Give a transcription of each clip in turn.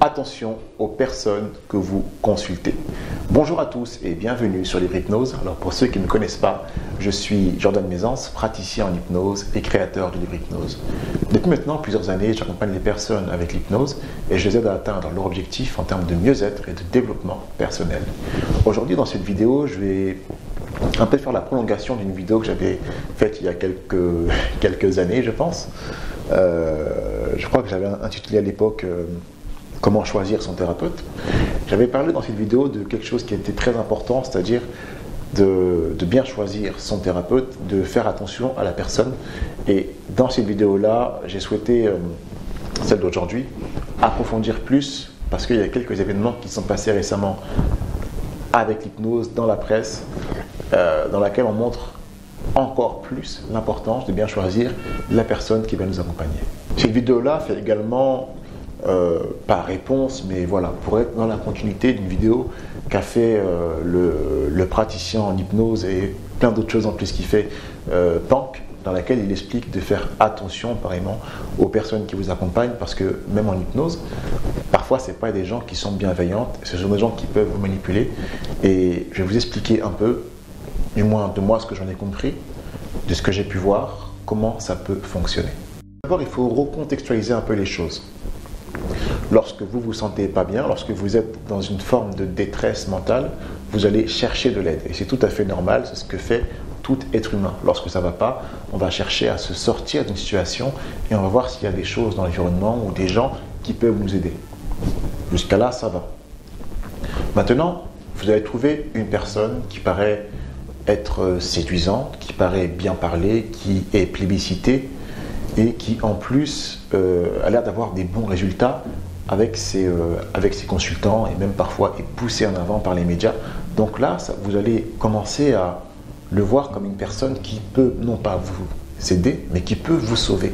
Attention aux personnes que vous consultez. Bonjour à tous et bienvenue sur Livre Hypnose. Alors pour ceux qui ne me connaissent pas, je suis Jordan Mézance, praticien en hypnose et créateur du Livre Hypnose. Depuis maintenant plusieurs années, j'accompagne les personnes avec l'hypnose et je les aide à atteindre leur objectif en termes de mieux-être et de développement personnel. Aujourd'hui dans cette vidéo, je vais un peu faire la prolongation d'une vidéo que j'avais faite il y a quelques années, je pense. Je crois que j'avais intitulé à l'époque comment choisir son thérapeute. J'avais parlé dans cette vidéo de quelque chose qui était très important, c'est-à-dire de bien choisir son thérapeute, de faire attention à la personne. Et dans cette vidéo-là, j'ai souhaité, celle d'aujourd'hui, approfondir plus, parce qu'il y a quelques événements qui sont passés récemment avec l'hypnose dans la presse, dans laquelle on montre encore plus l'importance de bien choisir la personne qui va nous accompagner. Cette vidéo-là fait également pas réponse, mais voilà, pour être dans la continuité d'une vidéo qu'a fait le praticien en hypnose et plein d'autres choses en plus qu'il fait, Tank, dans laquelle il explique de faire attention pareillement aux personnes qui vous accompagnent, parce que même en hypnose, parfois ce n'est pas des gens qui sont bienveillantes, ce sont des gens qui peuvent vous manipuler. Et je vais vous expliquer un peu, du moins de moi ce que j'en ai compris, de ce que j'ai pu voir, comment ça peut fonctionner. D'abord, il faut recontextualiser un peu les choses. Lorsque vous vous sentez pas bien, lorsque vous êtes dans une forme de détresse mentale, vous allez chercher de l'aide. Et c'est tout à fait normal, c'est ce que fait tout être humain. Lorsque ça ne va pas, on va chercher à se sortir d'une situation et on va voir s'il y a des choses dans l'environnement ou des gens qui peuvent nous aider. Jusqu'à là, ça va. Maintenant, vous allez trouver une personne qui paraît être séduisante, qui paraît bien parler, qui est plébiscitée et qui en plus a l'air d'avoir des bons résultats avec ses consultants et même parfois est poussé en avant par les médias. Donc là, vous allez commencer à le voir comme une personne qui peut non pas vous aider, mais qui peut vous sauver.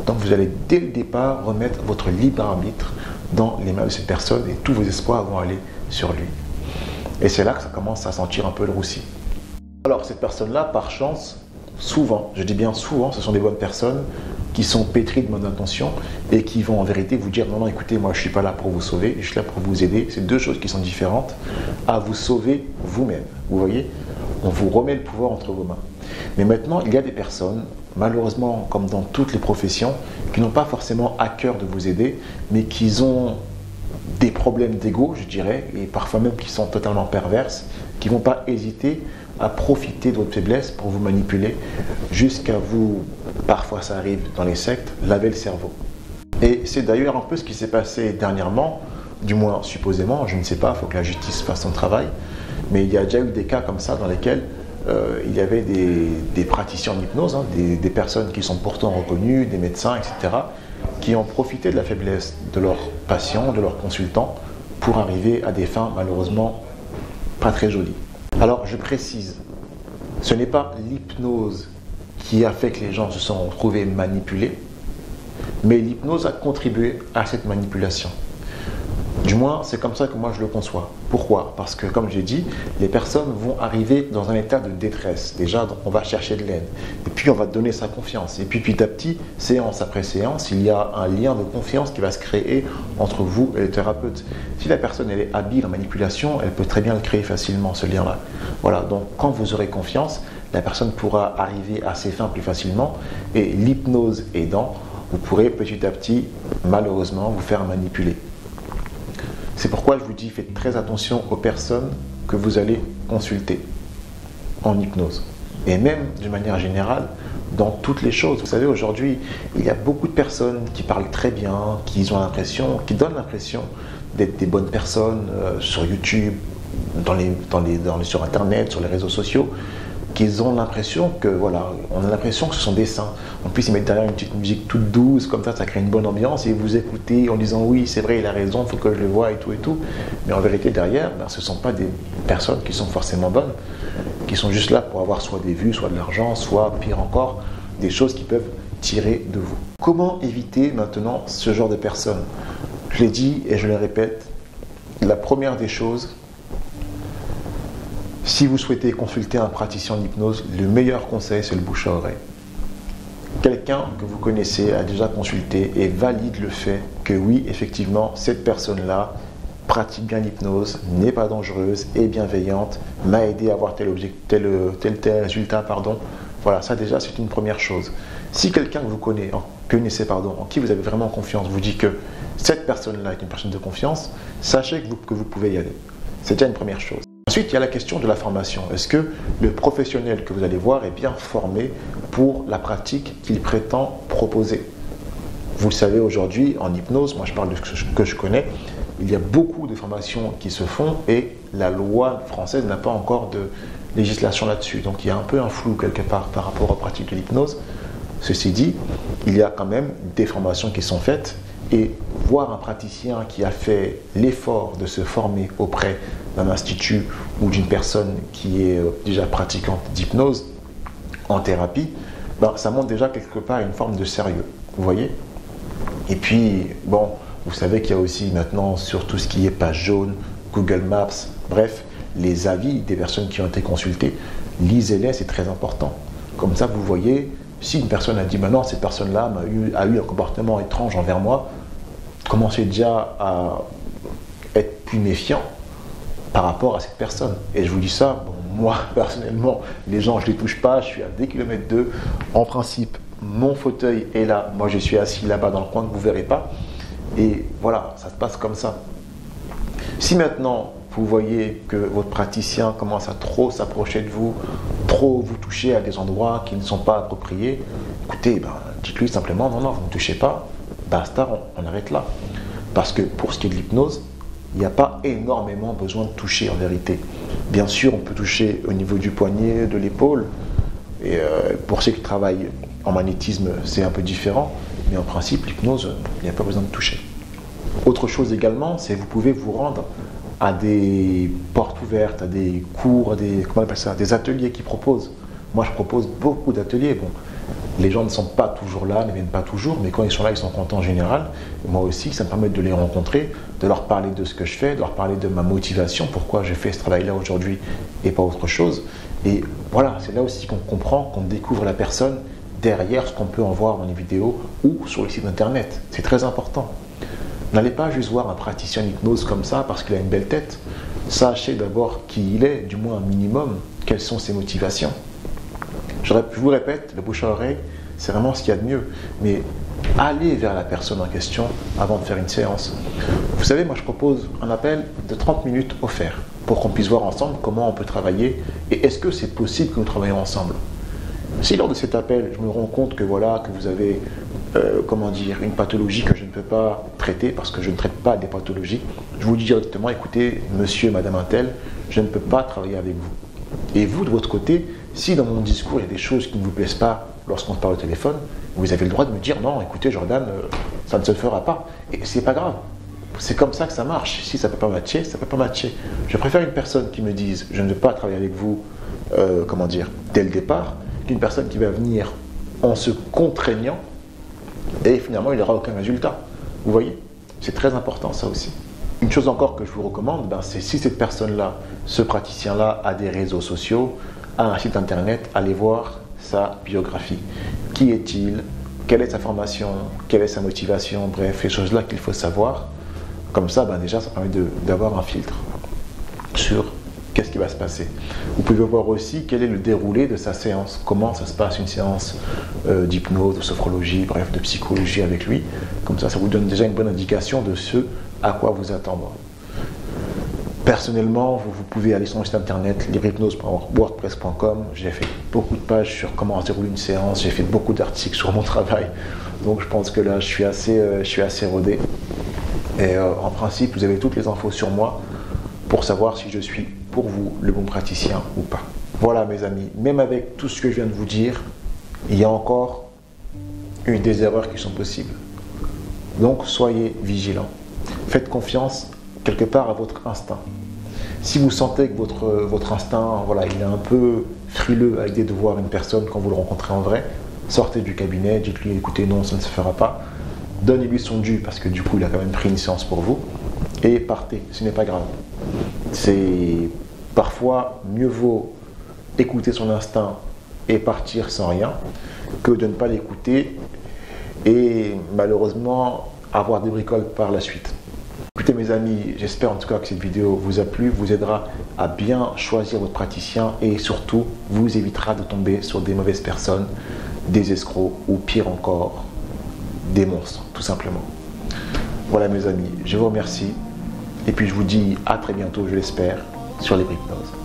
Donc vous allez dès le départ remettre votre libre arbitre dans les mains de cette personne et tous vos espoirs vont aller sur lui. Et c'est là que ça commence à sentir un peu le roussi. Alors cette personne-là, par chance, souvent, je dis bien souvent, ce sont des bonnes personnes qui sont pétries de bonnes intentions et qui vont en vérité vous dire non, écoutez, moi je ne suis pas là pour vous sauver, je suis là pour vous aider. C'est deux choses qui sont différentes à vous sauver vous-même. Vous voyez, on vous remet le pouvoir entre vos mains. Mais maintenant, il y a des personnes, malheureusement, comme dans toutes les professions, qui n'ont pas forcément à cœur de vous aider, mais qui ont des problèmes d'ego, je dirais, et parfois même qui sont totalement perverses, qui ne vont pas hésiter à profiter de votre faiblesse pour vous manipuler jusqu'à vous, parfois ça arrive dans les sectes, laver le cerveau. Et c'est d'ailleurs un peu ce qui s'est passé dernièrement, du moins supposément, je ne sais pas, il faut que la justice fasse son travail, mais il y a déjà eu des cas comme ça dans lesquels il y avait des praticiens en hypnose, des personnes qui sont pourtant reconnues, des médecins, etc., qui ont profité de la faiblesse de leurs patients, de leurs consultants, pour arriver à des fins malheureusement pas très jolies. Alors je précise, ce n'est pas l'hypnose qui a fait que les gens se sont retrouvés manipulés, mais l'hypnose a contribué à cette manipulation. Du moins, c'est comme ça que moi je le conçois. Pourquoi? Parce que, comme j'ai dit, les personnes vont arriver dans un état de détresse. Déjà, on va chercher de l'aide. Et puis, on va donner sa confiance. Et puis, petit à petit, séance après séance, il y a un lien de confiance qui va se créer entre vous et le thérapeute. Si la personne elle est habile en manipulation, elle peut très bien le créer facilement, ce lien-là. Voilà, donc quand vous aurez confiance, la personne pourra arriver à ses fins plus facilement. Et l'hypnose aidant, vous pourrez petit à petit, malheureusement, vous faire manipuler. C'est pourquoi je vous dis, faites très attention aux personnes que vous allez consulter en hypnose. Et même, d'une manière générale, dans toutes les choses. Vous savez, aujourd'hui, il y a beaucoup de personnes qui parlent très bien, qui donnent l'impression d'être des bonnes personnes sur YouTube, sur Internet, sur les réseaux sociaux, qu'ils ont l'impression que, voilà, on a l'impression que ce sont des saints. En plus, ils mettent derrière une petite musique toute douce, comme ça crée une bonne ambiance, et vous écoutez en disant oui, c'est vrai, il a raison, il faut que je le voie et tout et tout. Mais en vérité, derrière, ce ne sont pas des personnes qui sont forcément bonnes, qui sont juste là pour avoir soit des vues, soit de l'argent, soit, pire encore, des choses qui peuvent tirer de vous. Comment éviter maintenant ce genre de personnes? Je l'ai dit et je le répète, la première des choses, si vous souhaitez consulter un praticien en hypnose, le meilleur conseil, c'est le bouche à oreille. quelqu'un que vous connaissez a déjà consulté et valide le fait que oui, effectivement, cette personne-là pratique bien l'hypnose, n'est pas dangereuse, est bienveillante, m'a aidé à avoir tel résultat, pardon. Voilà, ça déjà, c'est une première chose. Si quelqu'un que vous connaissez, en qui vous avez vraiment confiance, vous dit que cette personne-là est une personne de confiance, sachez que vous pouvez y aller. C'est déjà une première chose. Ensuite, il y a la question de la formation. Est-ce que le professionnel que vous allez voir est bien formé pour la pratique qu'il prétend proposer? Vous le savez, aujourd'hui, en hypnose, moi je parle de ce que je connais, il y a beaucoup de formations qui se font et la loi française n'a pas encore de législation là-dessus. Donc il y a un peu un flou quelque part par rapport aux pratiques de l'hypnose. Ceci dit, il y a quand même des formations qui sont faites et voir un praticien qui a fait l'effort de se former auprès d'un institut ou d'une personne qui est déjà pratiquante d'hypnose en thérapie, ça montre déjà quelque part une forme de sérieux. Vous voyez? Et puis, bon, vous savez qu'il y a aussi maintenant sur tout ce qui est page jaune, Google Maps, bref, les avis des personnes qui ont été consultées, lisez-les, c'est très important. Comme ça, vous voyez, si une personne a dit, non, cette personne-là a eu un comportement étrange envers moi, commencez déjà à être plus méfiant par rapport à cette personne. Et je vous dis ça, moi, personnellement, les gens, je ne les touche pas, je suis à des kilomètres d'eux. En principe, mon fauteuil est là, moi je suis assis là-bas dans le coin que vous ne verrez pas. Et voilà, ça se passe comme ça. Si maintenant, vous voyez que votre praticien commence à trop s'approcher de vous, trop vous toucher à des endroits qui ne sont pas appropriés, écoutez, dites-lui simplement, non, vous ne touchez pas, basta, on arrête là. Parce que pour ce qui est de l'hypnose, il n'y a pas énormément besoin de toucher en vérité. Bien sûr, on peut toucher au niveau du poignet, de l'épaule, et pour ceux qui travaillent en magnétisme, c'est un peu différent, mais en principe, l'hypnose, il n'y a pas besoin de toucher. Autre chose également, c'est que vous pouvez vous rendre à des portes ouvertes, à des cours, à des, comment on appelle ça, des ateliers qui proposent. Moi, je propose beaucoup d'ateliers. Bon, les gens ne sont pas toujours là, ne viennent pas toujours, mais quand ils sont là, ils sont contents en général. Moi aussi, ça me permet de les rencontrer, de leur parler de ce que je fais, de leur parler de ma motivation, pourquoi je fais ce travail-là aujourd'hui et pas autre chose. Et voilà, c'est là aussi qu'on comprend, qu'on découvre la personne derrière ce qu'on peut en voir dans les vidéos ou sur le site internet. C'est très important. N'allez pas juste voir un praticien d'hypnose comme ça parce qu'il a une belle tête. Sachez d'abord qui il est, du moins un minimum, quelles sont ses motivations. Je vous répète, le bouche à oreille, c'est vraiment ce qu'il y a de mieux. Mais allez vers la personne en question avant de faire une séance. Vous savez, moi je propose un appel de 30 minutes offert pour qu'on puisse voir ensemble comment on peut travailler et est-ce que c'est possible que nous travaillions ensemble. Si lors de cet appel, je me rends compte que voilà, que vous avez une pathologie que je ne peux pas traiter parce que je ne traite pas des pathologies, je vous dis directement, écoutez, monsieur, madame un tel, je ne peux pas travailler avec vous. Et vous, de votre côté, si dans mon discours, il y a des choses qui ne vous plaisent pas lorsqu'on parle au téléphone, vous avez le droit de me dire, non, écoutez, Jordan, ça ne se fera pas. Et c'est pas grave. C'est comme ça que ça marche. Si ça ne peut pas matcher, ça ne peut pas matcher. Je préfère une personne qui me dise, je ne veux pas travailler avec vous, dès le départ, qu'une personne qui va venir en se contraignant et finalement il n'aura aucun résultat. Vous voyez? C'est très important ça aussi. Une chose encore que je vous recommande, c'est si cette personne-là, ce praticien-là a des réseaux sociaux, a un site internet, allez voir sa biographie. Qui est-il? Quelle est sa formation? Quelle est sa motivation? Bref, les choses-là qu'il faut savoir. Comme ça, déjà, ça permet d'avoir un filtre sur qu'est-ce qui va se passer. Vous pouvez voir aussi quel est le déroulé de sa séance, comment ça se passe une séance d'hypnose, de sophrologie, bref, de psychologie avec lui. Comme ça vous donne déjà une bonne indication de ce à quoi vous attendre. Personnellement, vous pouvez aller sur mon site internet livrehypnose.wordpress.com. J'ai fait beaucoup de pages sur comment se déroule une séance, j'ai fait beaucoup d'articles sur mon travail. Donc je pense que là, je suis assez rodé. Et en principe, vous avez toutes les infos sur moi pour savoir si je suis pour vous le bon praticien ou pas. Voilà mes amis, même avec tout ce que je viens de vous dire, il y a encore des erreurs qui sont possibles. Donc soyez vigilants. Faites confiance quelque part à votre instinct. Si vous sentez que votre instinct, il est un peu frileux à l'idée de voir une personne quand vous le rencontrez en vrai, sortez du cabinet, dites-lui écoutez non, ça ne se fera pas. Donnez-lui son dû parce que du coup il a quand même pris une séance pour vous et partez, ce n'est pas grave. C'est parfois mieux vaut écouter son instinct et partir sans rien que de ne pas l'écouter et malheureusement avoir des bricoles par la suite. Écoutez mes amis, j'espère en tout cas que cette vidéo vous a plu, vous aidera à bien choisir votre praticien et surtout vous évitera de tomber sur des mauvaises personnes, des escrocs ou pire encore, des monstres tout simplement. Voilà mes amis, je vous remercie et puis je vous dis à très bientôt, je l'espère, sur les Hypnose.